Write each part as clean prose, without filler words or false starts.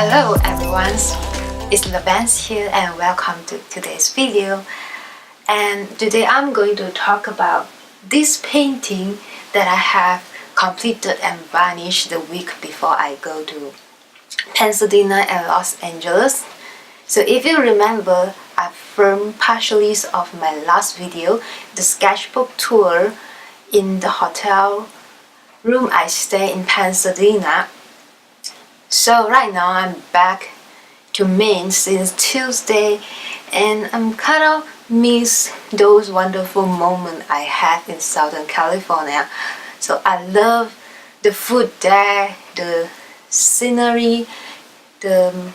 Hello everyone, it's Lavennz here and welcome to today's video. And today I'm going to talk about this painting that I have completed and varnished the week before I go to Pasadena and Los Angeles. So if you remember, I filmed partially of my last video, the sketchbook tour in the hotel room I stay in Pasadena. So right now I'm back to Maine since Tuesday and I'm kind of miss those wonderful moments I had in Southern California. So I love the food there, the scenery, the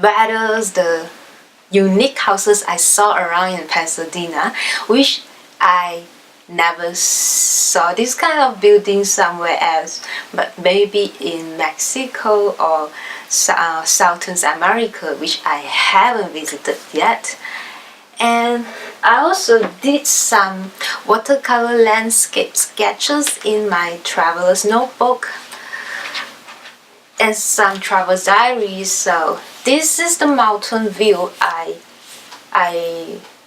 weathers, the unique houses I saw around in Pasadena, which I never saw this kind of building somewhere else, but maybe in Mexico or South America, which I haven't visited yet. And I also did some watercolor landscape sketches in my traveler's notebook and some travel diaries. So this is the mountain view I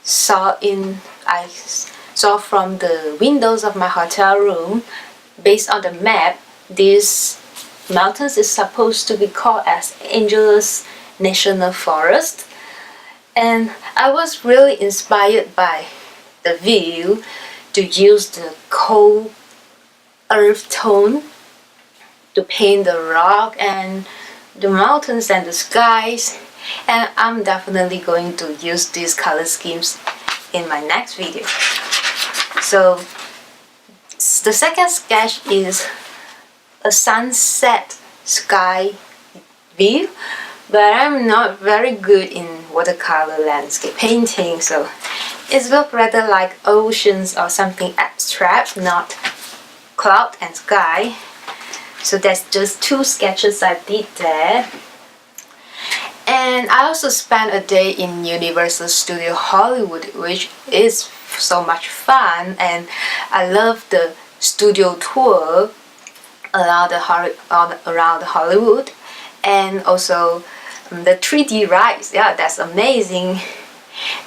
saw from the windows of my hotel room. Based on the map, this mountains is supposed to be called as Angeles National Forest, and I was really inspired by the view to use the cold earth tone to paint the rock and the mountains and the skies, and I'm definitely going to use these color schemes in my next video. So the second sketch is a sunset sky view, but I'm not very good in watercolor landscape painting, so it looks rather like oceans or something abstract, not cloud and sky. So that's just two sketches I did there. And I also spent a day in Universal Studios Hollywood, which is so much fun, and I love the studio tour around the Hollywood, and also the 3D rides. Yeah, that's amazing,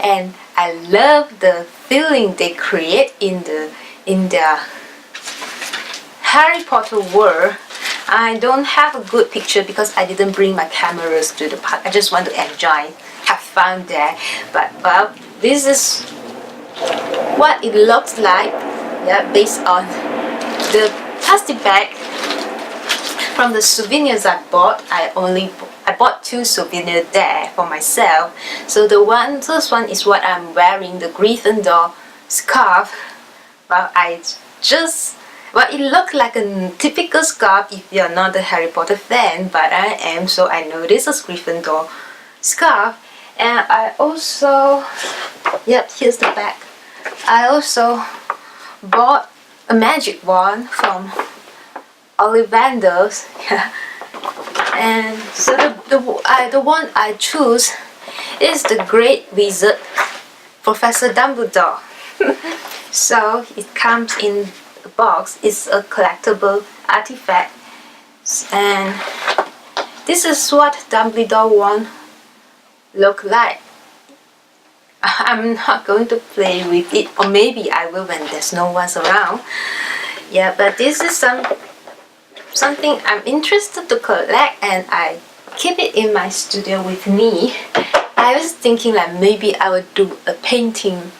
and I love the feeling they create in their Harry Potter world. I don't have a good picture because I didn't bring my cameras to the park. I just want to enjoy, have fun there. But well, this is what it looks like, yeah, based on the plastic bag from the souvenirs I bought. I bought two souvenirs there for myself. So this one is what I'm wearing, the Gryffindor scarf. Well, it looked like a typical scarf if you're not a Harry Potter fan, but I am, so I know this is Gryffindor scarf. And I also, yep, here's the back. I also bought a magic wand from Lavennz. And so the one I choose is the Great Wizard, Professor Dumbledore. So it comes in a box. It's a collectible artifact, and this is what Dumbledore wand look like. I'm not going to play with it, or maybe I will when there's no one around. Yeah, but this is something I'm interested to collect, and I keep it in my studio with me. I was thinking that maybe I would do a painting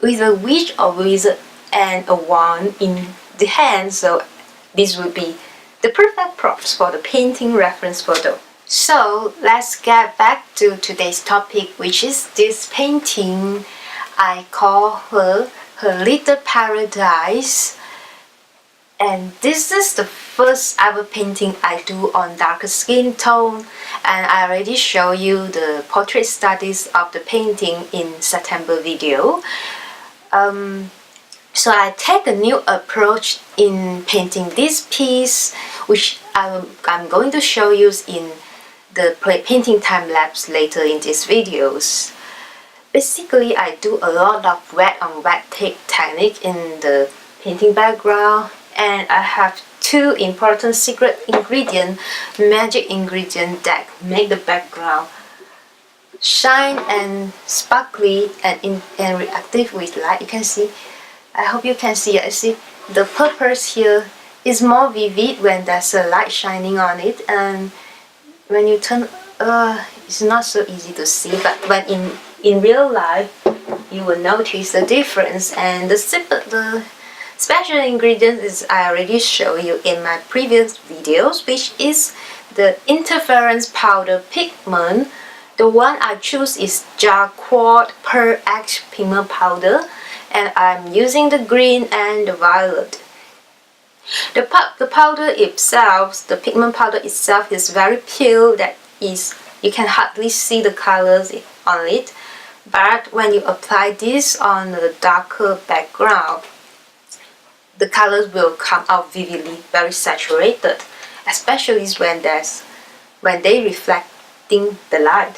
with a witch or wizard and a wand in the hand, so this would be the perfect props for the painting reference photo. So let's get back to today's topic, which is this painting. I call her Little Paradise, and this is the first ever painting I do on darker skin tone, and I already show you the portrait studies of the painting in September video. So I take a new approach in painting this piece, which I'm going to show you in the painting time lapse later in these videos. Basically, I do a lot of wet on wet take technique in the painting background, and I have two important secret ingredient, magic ingredient that make the background shine and sparkly and reactive with light. You can see, I hope you can see. I see the purpose here is more vivid when there's a light shining on it, and when you turn, it's not so easy to see, but in real life you will notice the difference. And the special ingredient is I already showed you in my previous videos, which is the interference powder pigment. The one I choose is jar quart per X pigment powder, and I'm using the green and the violet. The powder itself, the pigment powder itself, is very pale. That is, you can hardly see the colors on it. But when you apply this on a darker background, the colors will come out vividly, very saturated, especially when they reflecting the light.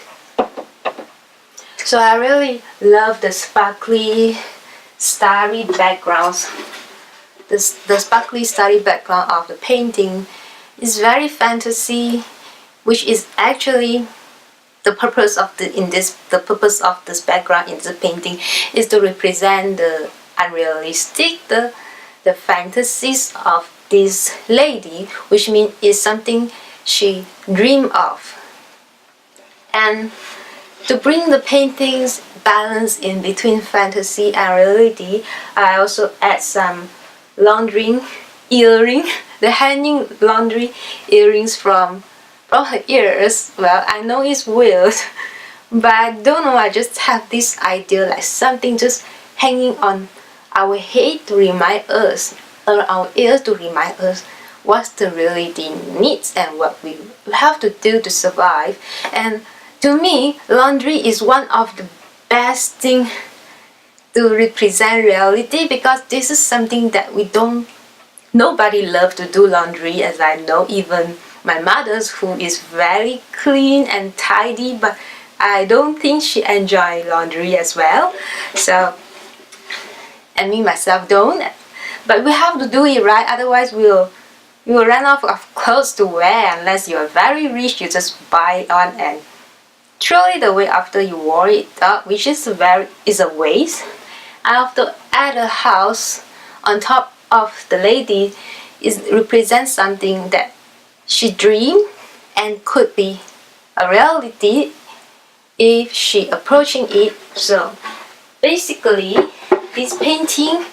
So I really love the sparkly, starry backgrounds. The sparkly, starry background of the painting is very fantasy, which is actually the purpose of this background in the painting is to represent the unrealistic, the fantasies of this lady, which means it's something she dreamed of. And to bring the painting's balance in between fantasy and reality, I also add some laundry earring, the hanging laundry earrings from her ears. Well, I know it's weird, but I don't know, I just have this idea, like something just hanging on our head to remind us, or our ears to remind us what the reality needs and what we have to do to survive. And to me, laundry is one of the best things to represent reality, because this is something that nobody loves to do laundry, as I know, even my mother's, who is very clean and tidy, but I don't think she enjoys laundry as well. So, and me myself don't. But we have to do it, right? Otherwise we will run out of clothes to wear. Unless you are very rich, you just buy on and throw it away after you wore it up, which is a waste. I have to add a house on top of the lady. It represents something that she dreamed and could be a reality if she approaching it. So basically, this painting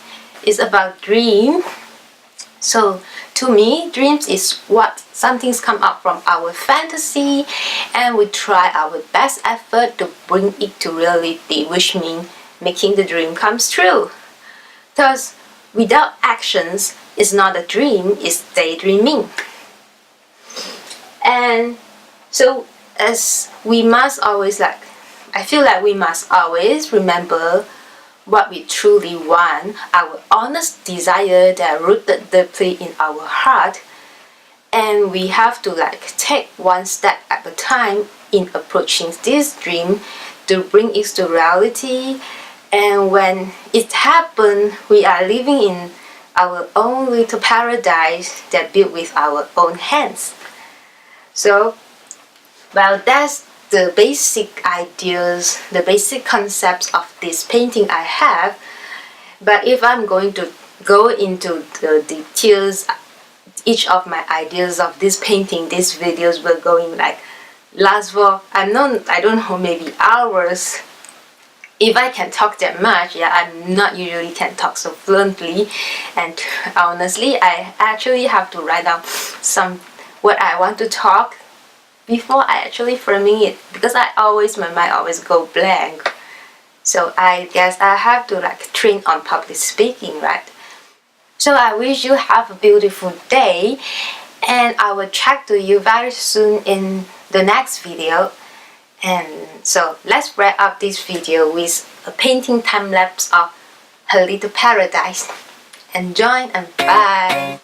is about dream. So to me, dreams is what something's come up from our fantasy, and we try our best effort to bring it to reality, which means making the dream comes true. Because without actions, it's not a dream, it's daydreaming. And so as we must always I feel like we must always remember what we truly want, our honest desire that rooted deeply in our heart, and we have to take one step at a time in approaching this dream to bring it to reality. And when it happens, we are living in our own little paradise that built with our own hands. So, well, that's the basic ideas, the basic concepts of this painting I have. But if I'm going to go into the details, each of my ideas of this painting, these videos will go in last for I don't know, maybe hours. If I can talk that much, yeah, I'm not usually can talk so fluently, and honestly, I actually have to write down what I want to talk before I actually framing it, because my mind always go blank. So I guess I have to train on public speaking, right? So I wish you have a beautiful day, and I will chat to you very soon in the next video. And so let's wrap up this video with a painting time lapse of her little paradise. Enjoy and bye!